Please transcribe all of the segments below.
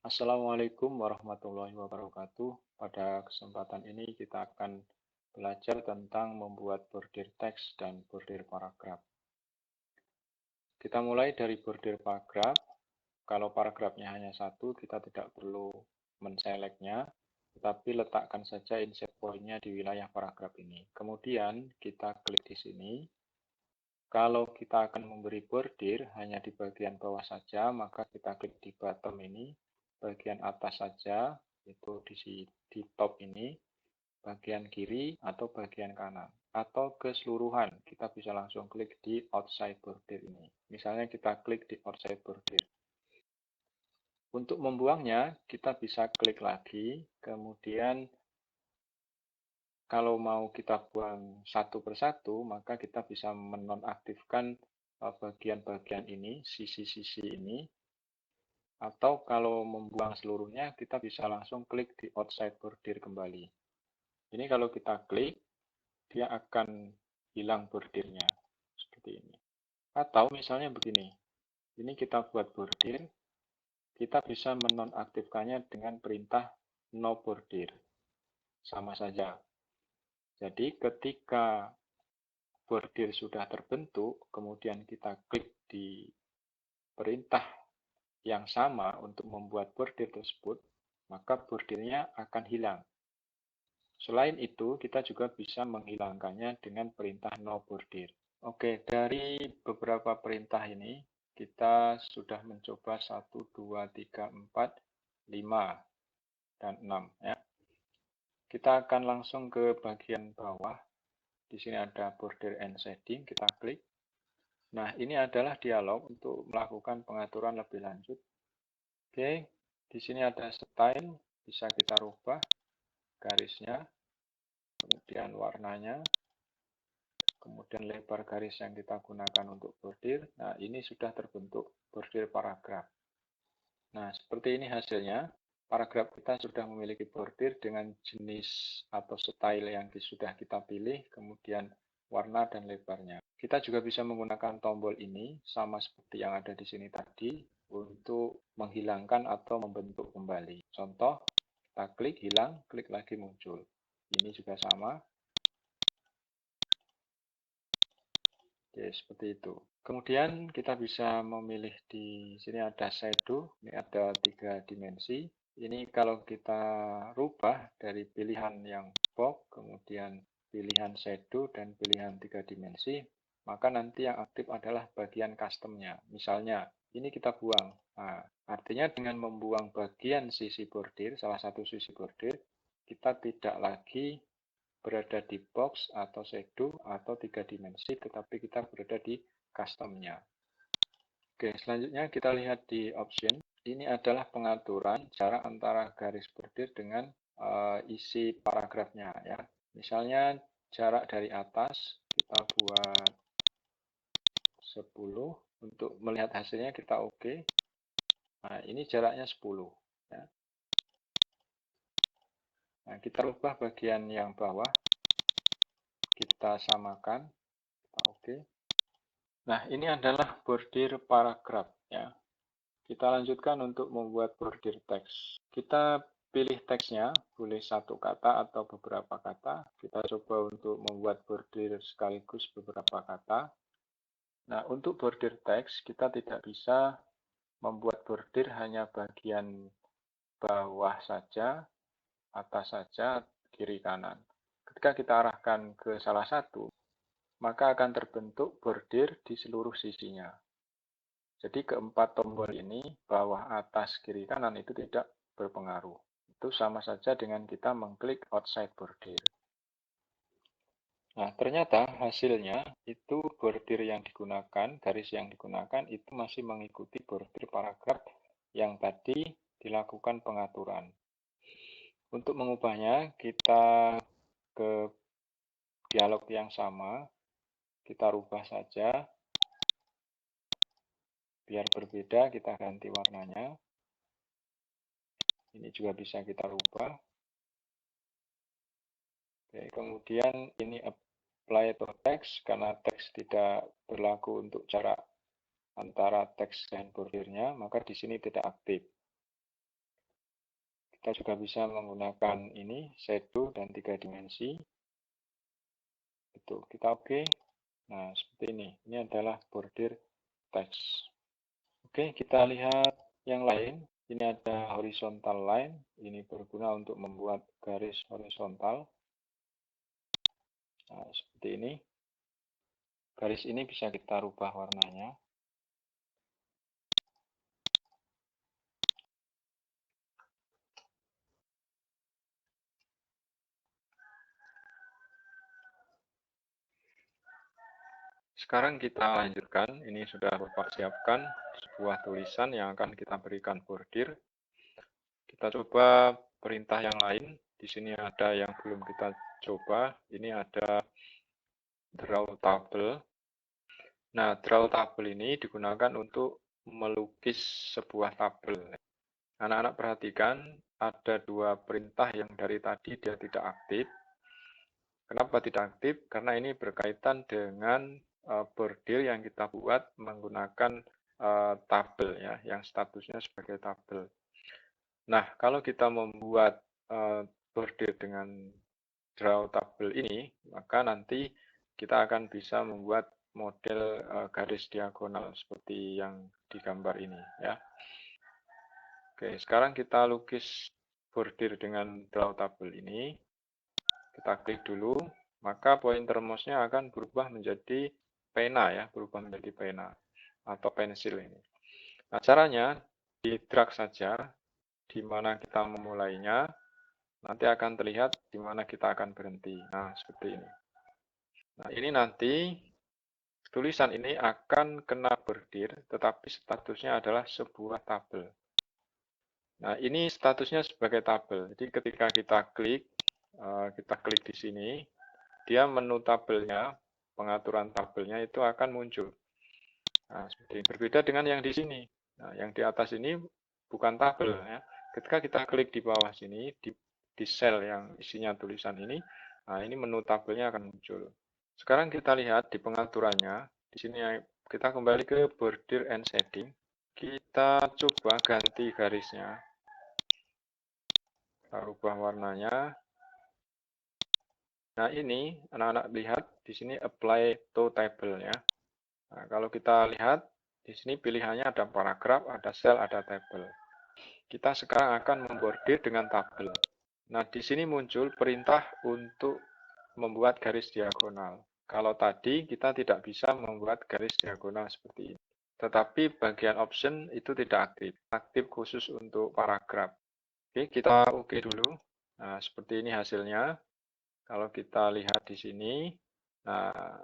Assalamualaikum warahmatullahi wabarakatuh. Pada kesempatan ini kita akan belajar tentang membuat bordir teks dan bordir paragraf. Kita mulai dari bordir paragraf. Kalau paragrafnya hanya satu, kita tidak perlu menseleknya, tetapi letakkan saja insert point-nya di wilayah paragraf ini. Kemudian kita klik di sini. Kalau kita akan memberi bordir hanya di bagian bawah saja, maka kita klik di bottom ini, bagian atas saja, itu di top ini, bagian kiri atau bagian kanan. Atau keseluruhan, kita bisa langsung klik di outside border ini. Misalnya kita klik di outside border. Untuk membuangnya, kita bisa klik lagi, kemudian kalau mau kita buang satu persatu, maka kita bisa menonaktifkan bagian-bagian ini, sisi-sisi ini, atau kalau membuang seluruhnya, kita bisa langsung klik di outside border kembali. Ini kalau kita klik, dia akan hilang bordirnya, seperti ini. Atau misalnya begini, ini kita buat bordir, kita bisa menonaktifkannya dengan perintah no bordir. Sama saja. Jadi ketika bordir sudah terbentuk, kemudian kita klik di perintah yang sama untuk membuat bordir tersebut, maka bordirnya akan hilang. Selain itu, kita juga bisa menghilangkannya dengan perintah no bordir. Oke, dari beberapa perintah ini, kita sudah mencoba 1, 2, 3, 4, 5, dan 6. Ya. Kita akan langsung ke bagian bawah. Di sini ada border and shading, kita klik. Nah, ini adalah dialog untuk melakukan pengaturan lebih lanjut. Oke, di sini ada style, bisa kita rubah garisnya, kemudian warnanya, kemudian lebar garis yang kita gunakan untuk bordir. Nah, ini sudah terbentuk bordir paragraf. Nah, seperti ini hasilnya. Paragraf kita sudah memiliki bordir dengan jenis atau style yang sudah kita pilih, kemudian warna dan lebarnya. Kita juga bisa menggunakan tombol ini, sama seperti yang ada di sini tadi, untuk menghilangkan atau membentuk kembali. Contoh, kita klik hilang, klik lagi muncul. Ini juga sama. Oke, seperti itu. Kemudian kita bisa memilih di sini ada shadow, ini ada 3 dimensi. Ini kalau kita rubah dari pilihan yang box, kemudian pilihan shadow, dan pilihan 3 dimensi, maka nanti yang aktif adalah bagian custom-nya. Misalnya, ini kita buang. Nah, artinya dengan membuang bagian sisi bordir, salah satu sisi bordir, kita tidak lagi berada di box atau shadow atau 3 dimensi, tetapi kita berada di custom-nya. Oke, selanjutnya kita lihat di option. Ini adalah pengaturan jarak antara garis bordir dengan isi paragrafnya. Ya. Misalnya jarak dari atas kita buat 10. Untuk melihat hasilnya kita oke. Nah, ini jaraknya 10. Ya. Nah, kita rubah bagian yang bawah. Kita samakan. Kita oke. Nah, ini adalah bordir paragraf. Ya. Kita lanjutkan untuk membuat bordir teks. Kita pilih teksnya, boleh satu kata atau beberapa kata. Kita coba untuk membuat bordir sekaligus beberapa kata. Nah, untuk bordir teks, kita tidak bisa membuat bordir hanya bagian bawah saja, atas saja, kiri kanan. Ketika kita arahkan ke salah satu, maka akan terbentuk bordir di seluruh sisinya. Jadi keempat tombol ini, bawah, atas, kiri, kanan itu tidak berpengaruh. Itu sama saja dengan kita mengklik outside border. Nah, ternyata hasilnya itu bordir yang digunakan, garis yang digunakan itu masih mengikuti bordir paragraf yang tadi dilakukan pengaturan. Untuk mengubahnya, kita ke dialog yang sama, kita rubah saja. Biar berbeda, kita ganti warnanya. Ini juga bisa kita rubah. Oke, kemudian ini apply to text, karena teks tidak berlaku untuk jarak antara teks dan bordirnya, maka di sini tidak aktif. Kita juga bisa menggunakan ini, shadow dan 3 dimensi. Itu, kita oke. Nah, seperti ini. Ini adalah border text. Oke, kita lihat yang lain. Ini ada horizontal line. Ini berguna untuk membuat garis horizontal. Nah, seperti ini. Garis ini bisa kita rubah warnanya. Sekarang kita lanjutkan. Ini sudah Bapak siapkan sebuah tulisan yang akan kita berikan bordir. Kita coba perintah yang lain. Di sini ada yang belum kita coba. Ini ada draw table. Nah, draw tabel ini digunakan untuk melukis sebuah tabel. Anak-anak perhatikan, ada dua perintah yang dari tadi dia tidak aktif. Kenapa tidak aktif? Karena ini berkaitan dengan bordir yang kita buat menggunakan tabel ya, yang statusnya sebagai tabel. Nah, kalau kita membuat bordir dengan draw tabel ini, maka nanti kita akan bisa membuat model garis diagonal seperti yang digambar ini ya. Oke, sekarang kita lukis bordir dengan draw tabel ini. Kita klik dulu, maka pointer mouse-nya akan berubah menjadi pena ya, berubah menjadi pena atau pensil ini. Nah, caranya di drag saja di mana kita memulainya, nanti akan terlihat di mana kita akan berhenti. Nah, seperti ini. Nah, ini nanti tulisan ini akan kena bordir, tetapi statusnya adalah sebuah tabel. Nah, ini statusnya sebagai tabel. Jadi ketika kita klik di sini, dia menu tabelnya, pengaturan tabelnya itu akan muncul. Nah, seperti ini. Berbeda dengan yang di sini. Nah, yang di atas ini bukan tabel ya. Ketika kita klik di bawah sini, di sel yang isinya tulisan ini, nah ini menu tabelnya akan muncul. Sekarang kita lihat di pengaturannya, di sini kita kembali ke border and shading. Kita coba ganti garisnya. Kita rubah warnanya. Nah, ini anak-anak lihat di sini apply to table ya. Nah, kalau kita lihat di sini pilihannya ada paragraf, ada cell, ada table. Kita sekarang akan membordir dengan tabel. Nah, di sini muncul perintah untuk membuat garis diagonal. Kalau tadi kita tidak bisa membuat garis diagonal seperti ini. Tetapi bagian option itu tidak aktif. Aktif khusus untuk paragraf. Oke, kita oke dulu. Nah, seperti ini hasilnya. Kalau kita lihat di sini, nah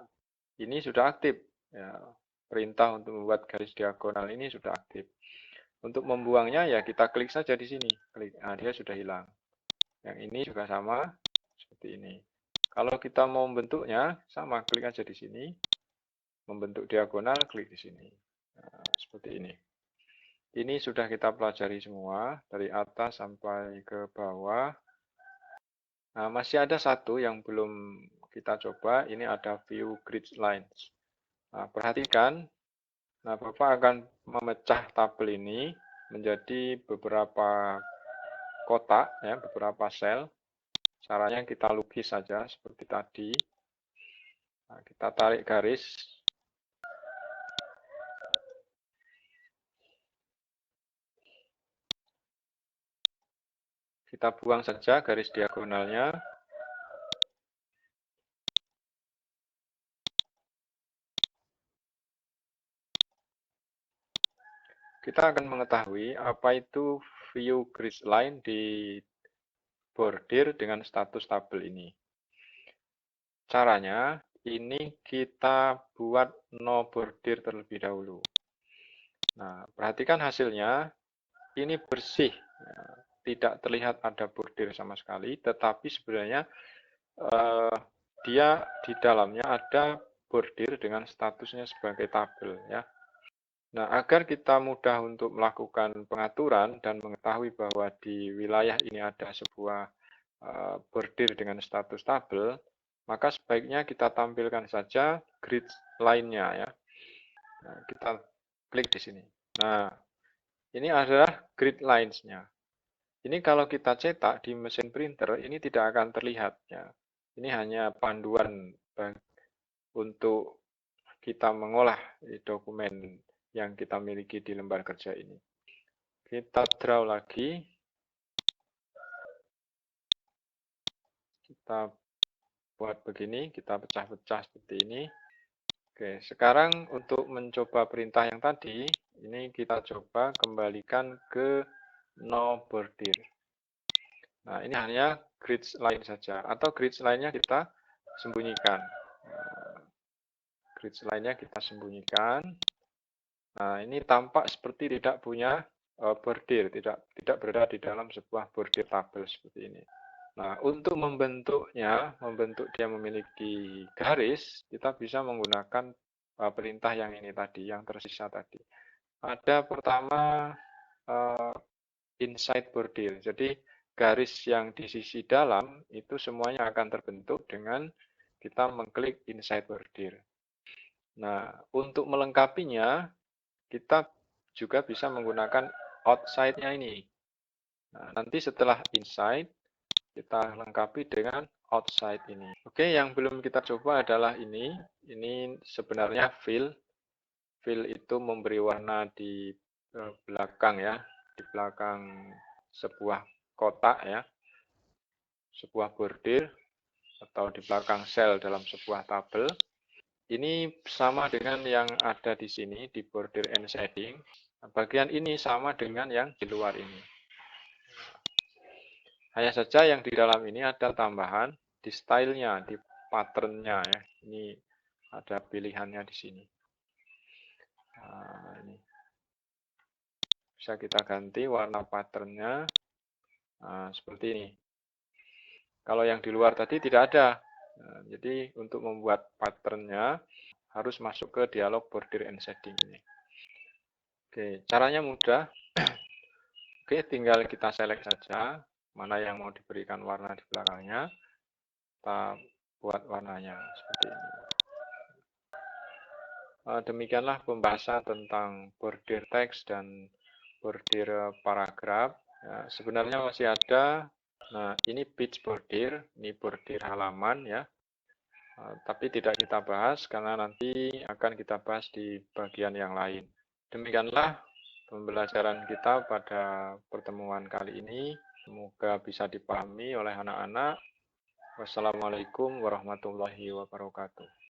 ini sudah aktif. Ya, perintah untuk membuat garis diagonal ini sudah aktif. Untuk membuangnya ya kita klik saja di sini. Klik, nah dia sudah hilang. Yang ini juga sama, seperti ini. Kalau kita mau membentuknya, sama, klik aja di sini. Membentuk diagonal, klik di sini. Nah, seperti ini. Ini sudah kita pelajari semua, dari atas sampai ke bawah. Nah, masih ada satu yang belum kita coba, ini ada view grid lines. Nah, perhatikan, nah Bapak akan memecah tabel ini menjadi beberapa kotak, ya, beberapa sel. Caranya kita lukis saja seperti tadi. Nah, kita tarik garis. Kita buang saja garis diagonalnya. Kita akan mengetahui apa itu view grid line di bordir dengan status tabel ini. Caranya, ini kita buat no bordir terlebih dahulu. Nah, perhatikan hasilnya, ini bersih, tidak terlihat ada bordir sama sekali, tetapi sebenarnya dia di dalamnya ada bordir dengan statusnya sebagai tabel ya. Nah, agar kita mudah untuk melakukan pengaturan dan mengetahui bahwa di wilayah ini ada sebuah bordir dengan status tabel, maka sebaiknya kita tampilkan saja grid line-nya ya. Nah, kita klik di sini. Nah, ini adalah grid lines-nya. Ini kalau kita cetak di mesin printer, ini tidak akan terlihat ya. Ini hanya panduan untuk kita mengolah dokumen yang kita miliki di lembar kerja ini. Kita draw lagi. Kita buat begini, kita pecah-pecah seperti ini. Oke, sekarang untuk mencoba perintah yang tadi, ini kita coba kembalikan ke no border. Nah, ini hanya grid line saja, atau grid line-nya kita sembunyikan. Grid line-nya kita sembunyikan. Nah, ini tampak seperti tidak punya border, tidak berada di dalam sebuah border tabel seperti ini. Nah, untuk membentuknya, membentuk dia memiliki garis, kita bisa menggunakan perintah yang ini tadi, yang tersisa tadi. Ada pertama inside border. Jadi garis yang di sisi dalam itu semuanya akan terbentuk dengan kita mengklik inside border. Nah, untuk melengkapinya, kita juga bisa menggunakan outside-nya ini. Nah, nanti setelah inside, kita lengkapi dengan outside ini. Oke, yang belum kita coba adalah ini. Ini sebenarnya fill. Fill itu memberi warna di belakang ya, di belakang sebuah kotak ya, sebuah border atau di belakang sel dalam sebuah tabel. Ini sama dengan yang ada di sini di border and shading. Bagian ini sama dengan yang di luar ini. Hanya saja yang di dalam ini ada tambahan di stylenya, di patternnya ya. Ini ada pilihannya di sini. Nah, ini bisa kita ganti warna patternnya seperti ini. Kalau yang di luar tadi tidak ada. Nah, jadi untuk membuat patternnya harus masuk ke dialog border and shading ini. Oke, caranya mudah. Oke, tinggal kita select saja mana yang mau diberikan warna di belakangnya. Kita buat warnanya seperti ini. Demikianlah pembahasan tentang border teks dan border paragraf. Ya, sebenarnya masih ada. Nah, ini page border, ini border halaman ya. Tapi tidak kita bahas karena nanti akan kita bahas di bagian yang lain. Demikianlah pembelajaran kita pada pertemuan kali ini. Semoga bisa dipahami oleh anak-anak. Wassalamualaikum warahmatullahi wabarakatuh.